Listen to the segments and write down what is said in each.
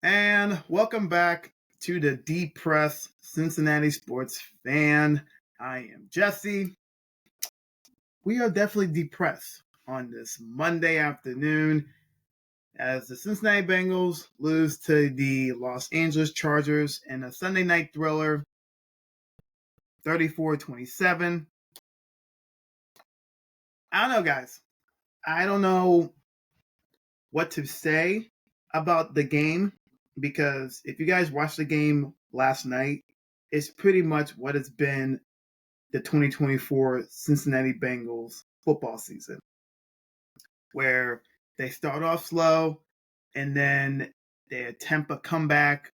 And welcome back to the Depressed Cincinnati Sports Fan. I am Jesse. We are definitely depressed on this Monday afternoon as the Cincinnati Bengals lose to the Los Angeles Chargers in a Sunday night thriller 34-27. I don't know, guys. I don't know what to say about the game because if you guys watched the game last night, it's pretty much what it's been the 2024 Cincinnati Bengals football season, where they start off slow and then they attempt a comeback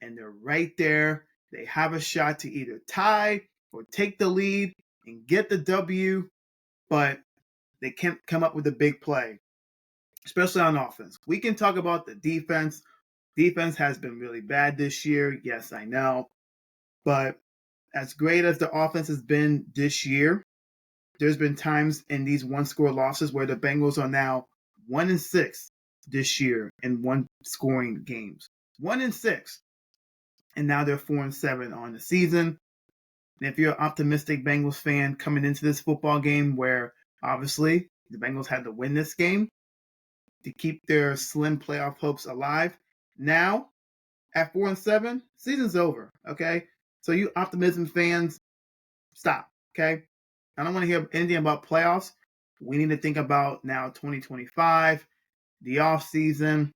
and they're right there. They have a shot to either tie or take the lead and get the W, but they can't come up with a big play, especially on offense. We can talk about the defense. Defense has been really bad this year. Yes, I know. But as great as the offense has been this year, there's been times in these one-score losses where the Bengals are now 1-6 this year in one-scoring games. 1-6. And now they're 4-7 on the season. And if you're an optimistic Bengals fan coming into this football game where obviously the Bengals had to win this game to keep their slim playoff hopes alive, now at 4-7, season's over, okay? So you optimism fans, stop, okay? I don't want to hear anything about playoffs. We need to think about now 2025, the offseason,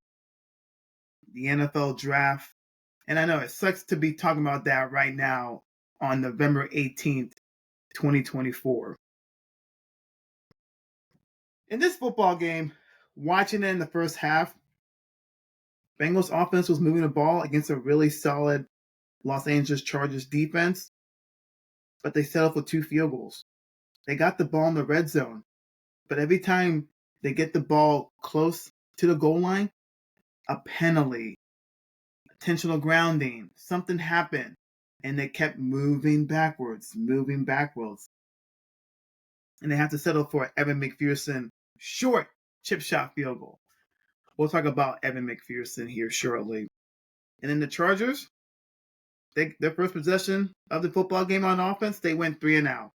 the NFL draft. And I know it sucks to be talking about that right now on November 18th, 2024. In this football game, watching it in the first half, Bengals offense was moving the ball against a really solid Los Angeles Chargers defense, but they settled for 2 field goals. They got the ball in the red zone, but every time they get the ball close to the goal line, a penalty, intentional grounding, something happened, and they kept moving backwards. And they have to settle for Evan McPherson short chip shot field goal. We'll talk about Evan McPherson here shortly. And then the Chargers, their first possession of the football game on offense, they went 3-and-out.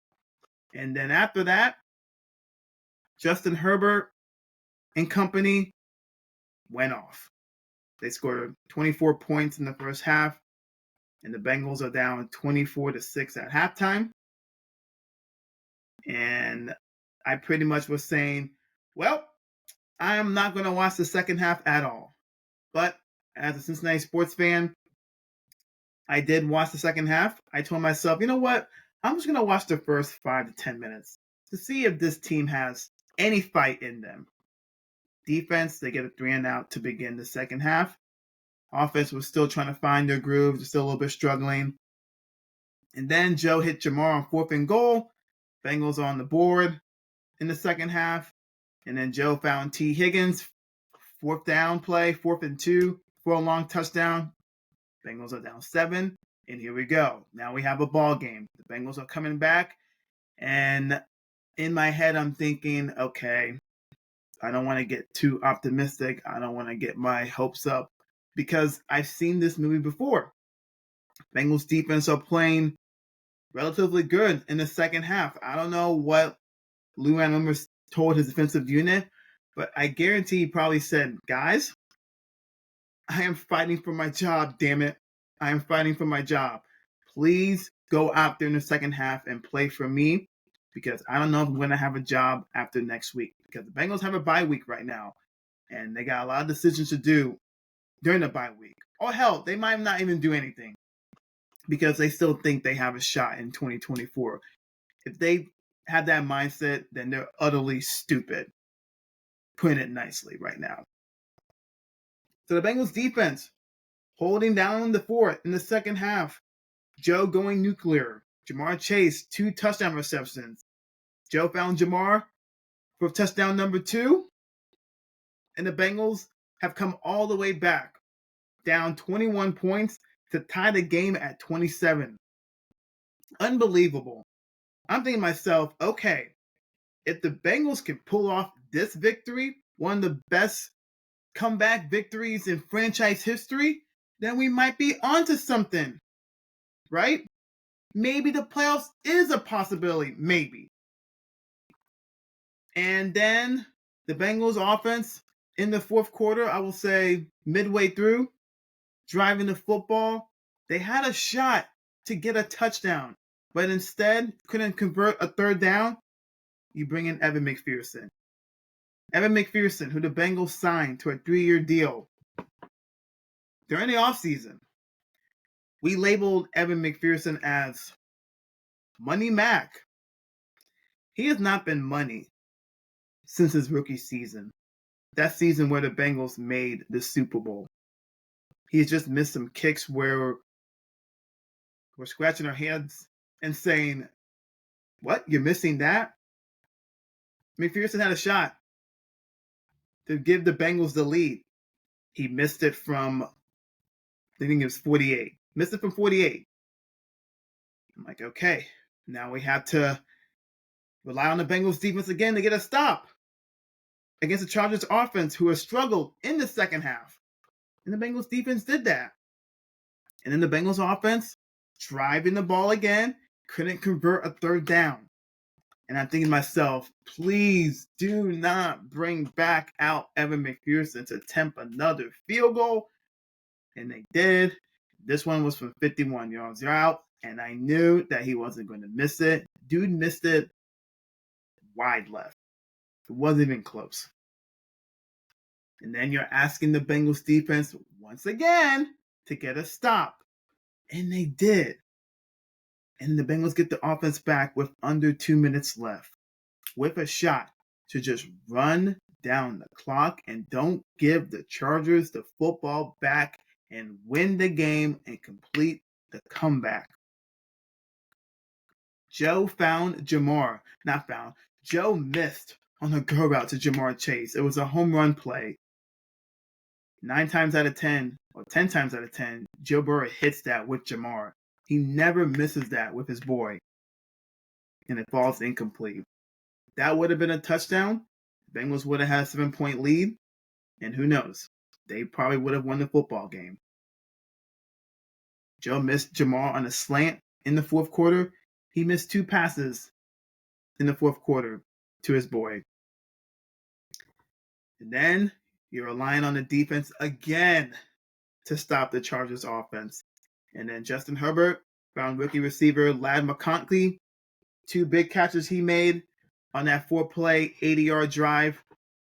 And then after that, Justin Herbert and company went off. They scored 24 points in the first half, and the Bengals are down 24-6 at halftime. And I pretty much was saying, well, I am not going to watch the second half at all. But as a Cincinnati sports fan, I did watch the second half. I told myself, you know what? I'm just going to watch the first 5 to 10 minutes to see if this team has any fight in them. Defense, they get a 3-and-out to begin the second half. Offense was still trying to find their groove, they're still a little bit struggling. And then Joe hit Jamar on 4th and goal. Bengals on the board in the second half. And then Joe found T. Higgins, 4th down play, 4th and 2 for a long touchdown. Bengals are down 7. And here we go. Now we have a ball game. The Bengals are coming back. And in my head, I'm thinking, okay, I don't want to get too optimistic. I don't want to get my hopes up because I've seen this movie before. Bengals defense are playing relatively good in the second half. I don't know what Lou Anarumo told his defensive unit, but I guarantee he probably said, guys, I am fighting for my job, damn it. I am fighting for my job. Please go out there in the second half and play for me because I don't know if I'm going to have a job after next week because the Bengals have a bye week right now and they got a lot of decisions to do during the bye week. Or hell, they might not even do anything because they still think they have a shot in 2024. If they have that mindset, then they're utterly stupid. Putting it nicely right now. So the Bengals defense holding down the fort in the second half. Joe going nuclear. Jamar Chase, 2 touchdown receptions. Joe found Jamar for touchdown number 2. And the Bengals have come all the way back, down 21 points to tie the game at 27. Unbelievable. I'm thinking to myself, okay, if the Bengals can pull off this victory, one of the best comeback victories in franchise history, then we might be onto something, right? Maybe the playoffs is a possibility, maybe. And then the Bengals offense in the fourth quarter, I will say midway through, driving the football, they had a shot to get a touchdown, but instead couldn't convert a third down. You bring in Evan McPherson. Evan McPherson, who the Bengals signed to a 3-year deal during the offseason. We labeled Evan McPherson as Money Mac. He has not been money since his rookie season. That season where the Bengals made the Super Bowl. He's just missed some kicks where we're scratching our heads and saying, what? You're missing that? McPherson had a shot to give the Bengals the lead. He missed it from, I think it was 48. Missed it from 48. I'm like, okay, now we have to rely on the Bengals defense again to get a stop against the Chargers offense, who has struggled in the second half. And the Bengals defense did that. And then the Bengals offense, driving the ball again, couldn't convert a third down. And I'm thinking to myself, please do not bring back out Evan McPherson to attempt another field goal. And they did. This one was from 51 yards out. And I knew that he wasn't going to miss it. Dude missed it wide left. It wasn't even close. And then you're asking the Bengals defense once again to get a stop. And they did. And the Bengals get the offense back with under 2 minutes left, with a shot to just run down the clock and don't give the Chargers the football back and win the game and complete the comeback. Joe missed on a go route to Jamar Chase. It was a home run play. 9 times out of 10, or 10 times out of 10, Joe Burrow hits that with Jamar. He never misses that with his boy. And it falls incomplete. That would have been a touchdown. The Bengals would have had a 7-point lead. And who knows? They probably would have won the football game. Joe missed Jamar on a slant in the fourth quarter. He missed 2 passes in the fourth quarter to his boy. And then you're relying on the defense again to stop the Chargers offense. And then Justin Herbert found rookie receiver Ladd McConkey. 2 big catches he made on that 4-play, 80-yard drive.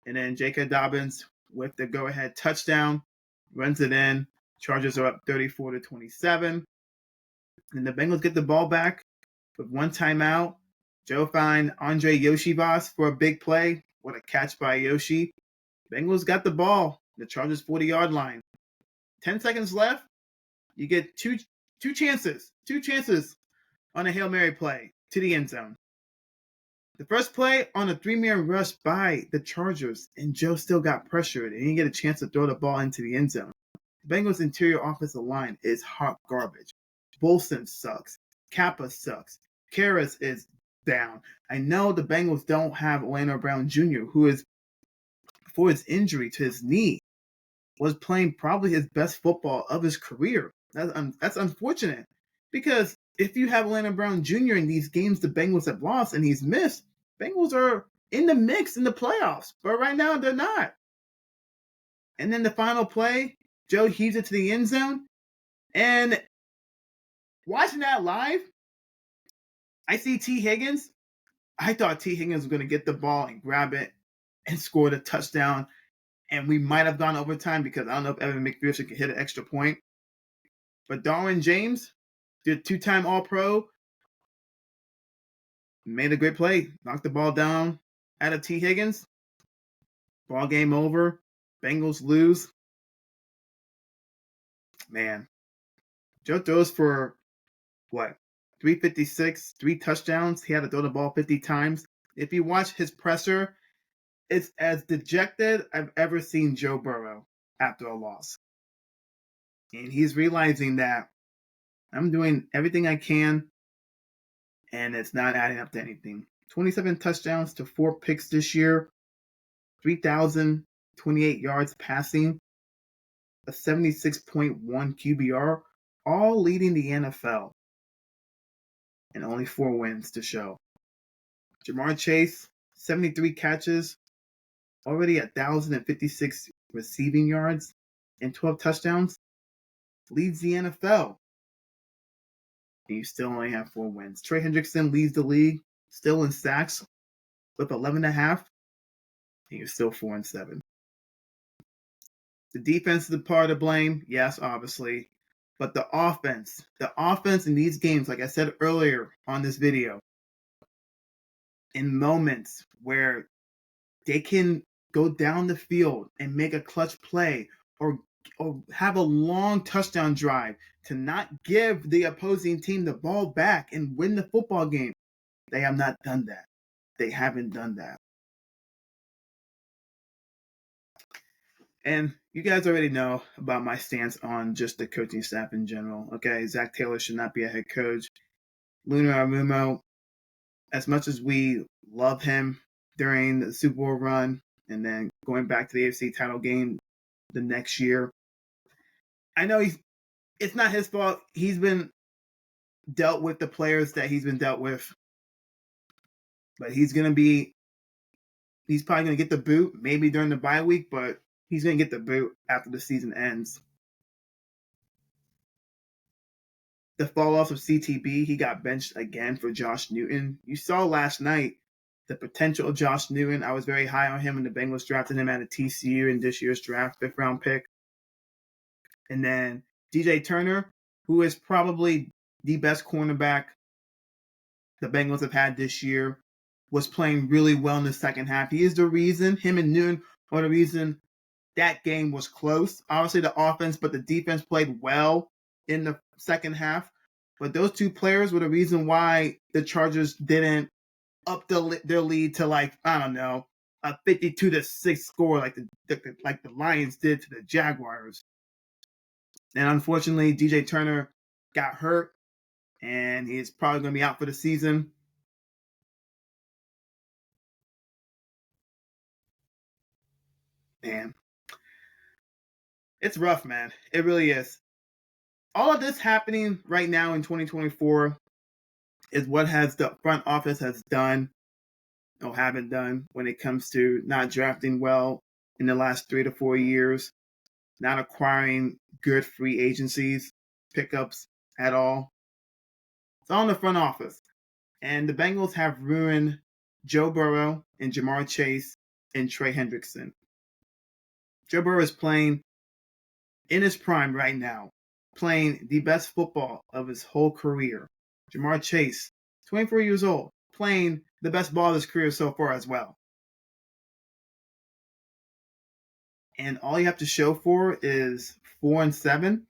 And then J.K. Dobbins with the go-ahead touchdown, runs it in. Chargers are up 34-27. And the Bengals get the ball back with 1 timeout. Joe finds Andre Yoshivas for a big play. What a catch by Yoshi. Bengals got the ball, the Chargers 40-yard line. 10 seconds left. You get two chances on a Hail Mary play to the end zone. The first play on a 3-man rush by the Chargers, and Joe still got pressured, and he didn't get a chance to throw the ball into the end zone. The Bengals' interior offensive line is hot garbage. Bolson sucks. Kappa sucks. Karras is down. I know the Bengals don't have Orlando Brown Jr., who is, before his injury to his knee, was playing probably his best football of his career. That's unfortunate, because if you have Orlando Brown Jr. in these games the Bengals have lost and he's missed, Bengals are in the mix in the playoffs. But right now, they're not. And then the final play, Joe heaves it to the end zone. And watching that live, I see T. Higgins. I thought T. Higgins was going to get the ball and grab it and score the touchdown. And we might have gone overtime, because I don't know if Evan McPherson could hit an extra point. But Darwin James, the 2-time All-Pro, made a great play. Knocked the ball down out of T. Higgins. Ball game over. Bengals lose. Man. Joe throws for, 356, 3 touchdowns. He had to throw the ball 50 times. If you watch his presser, it's as dejected I've ever seen Joe Burrow after a loss. And he's realizing that I'm doing everything I can, and it's not adding up to anything. 27 touchdowns to 4 picks this year, 3,000 28 yards passing, a 76.1 QBR, all leading the NFL, and only 4 wins to show. Jamar Chase, 73 catches, already 1,056 receiving yards, and 12 touchdowns, leads the NFL. And you still only have 4 wins. Trey Hendrickson leads the league, still in sacks, with 11.5, and you're still 4-7. The defense is the part to blame, yes, obviously. But the offense in these games, like I said earlier on this video, in moments where they can go down the field and make a clutch play or have a long touchdown drive to not give the opposing team the ball back and win the football game, they have not done that. They haven't done that. And you guys already know about my stance on just the coaching staff in general. Okay, Zach Taylor should not be a head coach. Luna Arumo, as much as we love him during the Super Bowl run and then going back to the AFC title game the next year, I know it's not his fault. He's been dealt with the players that he's been dealt with. But he's probably going to get the boot maybe during the bye week, but he's going to get the boot after the season ends. The fall off of CTB, he got benched again for Josh Newton. You saw last night the potential of Josh Newton. I was very high on him, and the Bengals drafted him out of TCU in this year's draft, 5th round pick. And then DJ Turner, who is probably the best cornerback the Bengals have had this year, was playing really well in the second half. He is the reason, him and Newton are the reason that game was close. Obviously the offense, but the defense played well in the second half. But those two players were the reason why the Chargers didn't up their lead to, like, I don't know, a 52-6 score like the Lions did to the Jaguars. And unfortunately, DJ Turner got hurt, and he's probably going to be out for the season. Man, it's rough, man. It really is. All of this happening right now in 2024 is what has the front office has done or haven't done when it comes to not drafting well in the last 3 to 4 years, not acquiring good free agencies, pickups at all. It's all in the front office. And the Bengals have ruined Joe Burrow and Jamar Chase and Trey Hendrickson. Joe Burrow is playing in his prime right now, playing the best football of his whole career. Jamar Chase, 24 years old, playing the best ball of his career so far as well. And all you have to show for is 4-7.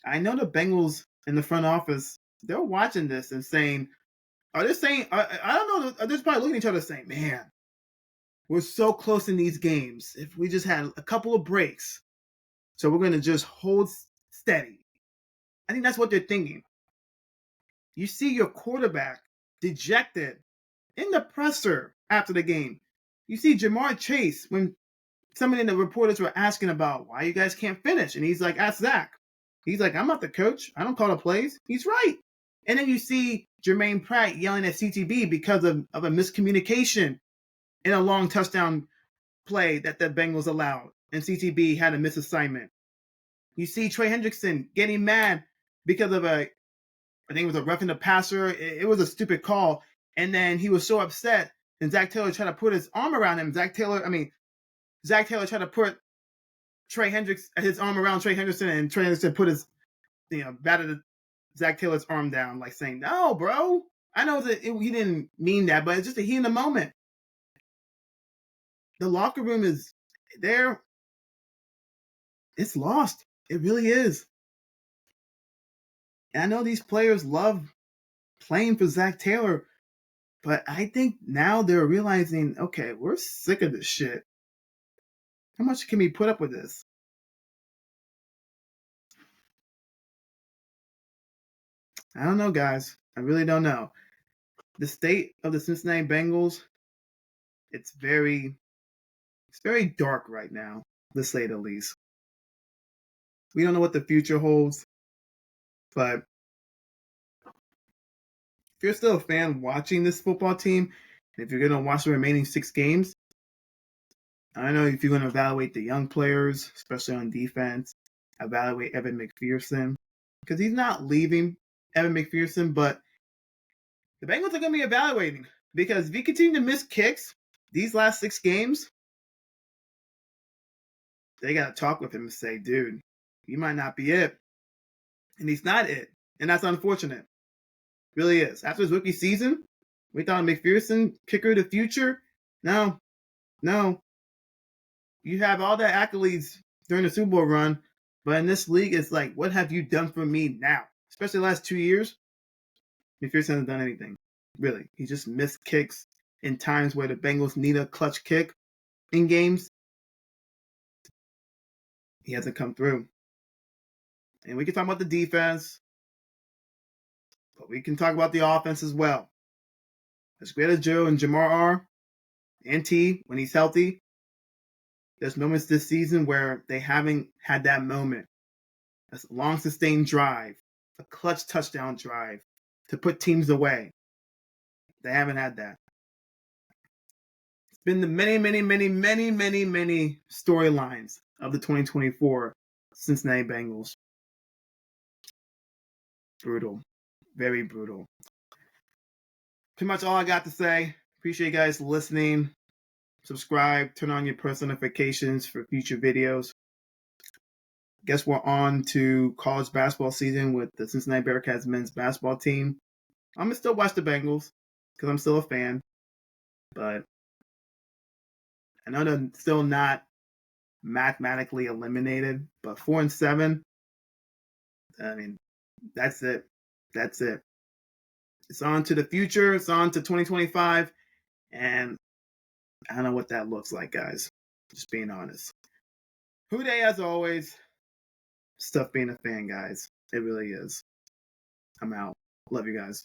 I know the Bengals in the front office, they're watching this and saying, I don't know, they're probably looking at each other saying, man, we're so close in these games. If we just had a couple of breaks, so we're going to just hold steady. I think that's what they're thinking. You see your quarterback dejected in the presser after the game. You see Jamar Chase when some of the reporters were asking about why you guys can't finish. And he's like, ask Zach. He's like, I'm not the coach. I don't call the plays. He's right. And then you see Jermaine Pratt yelling at CTB because of a miscommunication in a long touchdown play that the Bengals allowed. And CTB had a misassignment. You see Trey Hendrickson getting mad because of I think it was a roughing the passer. It was a stupid call. And then he was so upset. And Zach Taylor tried to put his arm around him. Zach Taylor tried to put his arm around Trey Hendrickson, and Trey Hendrickson put his, batted Zach Taylor's arm down, like saying, no, bro. I know that he didn't mean that, but it's just a heat in the moment. The locker room is there. It's lost. It really is. And I know these players love playing for Zach Taylor, but I think now they're realizing, okay, we're sick of this shit. How much can we put up with this? I don't know, guys. I really don't know. The state of the Cincinnati Bengals, it's very It's very dark right now, to say the least. We don't know what the future holds, but if you're still a fan watching this football team, and if you're going to watch the remaining 6 games, I don't know if you're going to evaluate the young players, especially on defense, evaluate Evan McPherson, because he's not leaving Evan McPherson, but the Bengals are going to be evaluating, because if he continues to miss kicks these last 6 games, they got to talk with him and say, dude, he might not be it. And he's not it. And that's unfortunate. Really is. After his rookie season, we thought McPherson, kicker of the future. No. You have all the accolades during the Super Bowl run, but in this league, it's like, what have you done for me now? Especially the last 2 years, McPherson hasn't done anything. Really. He just missed kicks in times where the Bengals need a clutch kick in games. He hasn't come through. And we can talk about the defense, but we can talk about the offense as well. As great as Joe and Jamar are, and T, when he's healthy, there's moments this season where they haven't had that moment. A long, sustained drive, a clutch touchdown drive to put teams away. They haven't had that. It's been the many storylines of the 2024 Cincinnati Bengals. Brutal. Very brutal. Pretty much all I got to say. Appreciate you guys listening. Subscribe, turn on your post notifications for future videos. Guess we're on to college basketball season with the Cincinnati Bearcats men's basketball team. I'm going to still watch the Bengals because I'm still a fan. But I know they're still not mathematically eliminated. But 4-7, I mean, that's it. That's it. It's on to the future. It's on to 2025. And I don't know what that looks like, guys. Just being honest. Who Dey, as always. Stuff being a fan, guys. It really is. I'm out. Love you guys.